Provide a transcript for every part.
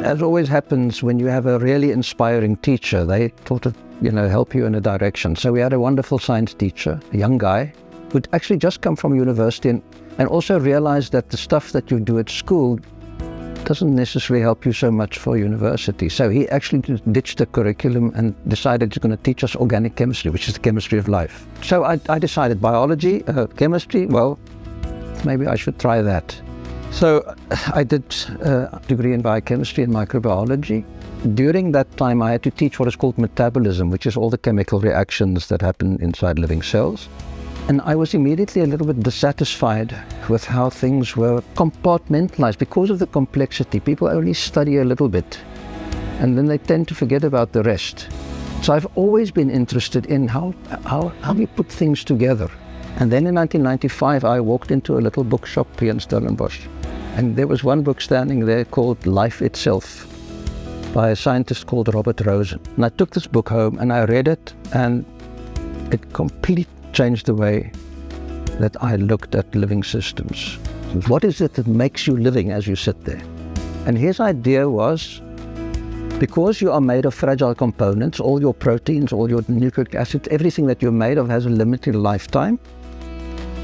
As always happens when you have a really inspiring teacher, they sort of, help you in a direction. So we had a wonderful science teacher, a young guy, who'd actually just come from university and also realized that the stuff that you do at school doesn't necessarily help you so much for university. So he actually ditched the curriculum and decided he's going to teach us organic chemistry, which is the chemistry of life. So I decided biology, chemistry, well, maybe I should try that. So I did a degree in biochemistry and microbiology. During that time, I had to teach what is called metabolism, which is all the chemical reactions that happen inside living cells. And I was immediately a little bit dissatisfied with how things were compartmentalized. Because of the complexity, people only study a little bit, and then they tend to forget about the rest. So I've always been interested in how we put things together. And then in 1995, I walked into a little bookshop here in Stellenbosch. And there was one book standing there called Life Itself by a scientist called Robert Rosen. And I took this book home and I read it, and it completely changed the way that I looked at living systems. What is it that makes you living as you sit there? And his idea was, because you are made of fragile components, all your proteins, all your nucleic acids, everything that you're made of has a limited lifetime,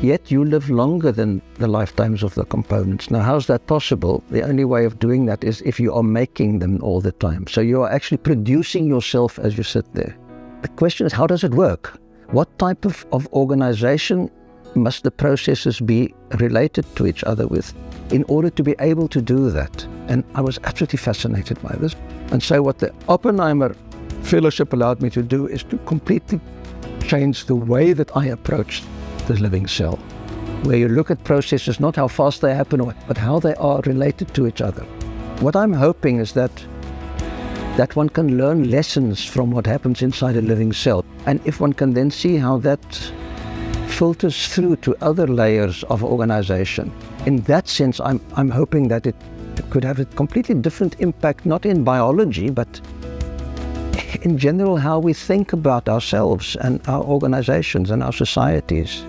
yet you live longer than the lifetimes of the components. Now, how's that possible? The only way of doing that is if you are making them all the time. So you are actually producing yourself as you sit there. The question is, how does it work? What type of organization must the processes be related to each other with in order to be able to do that? And I was absolutely fascinated by this. And so what the Oppenheimer Fellowship allowed me to do is to completely change the way that I approached the living cell, where you look at processes, not how fast they happen, but how they are related to each other. What I'm hoping is that one can learn lessons from what happens inside a living cell. And if one can then see how that filters through to other layers of organization, in that sense, I'm hoping that it could have a completely different impact, not in biology, but in general, how we think about ourselves and our organizations and our societies.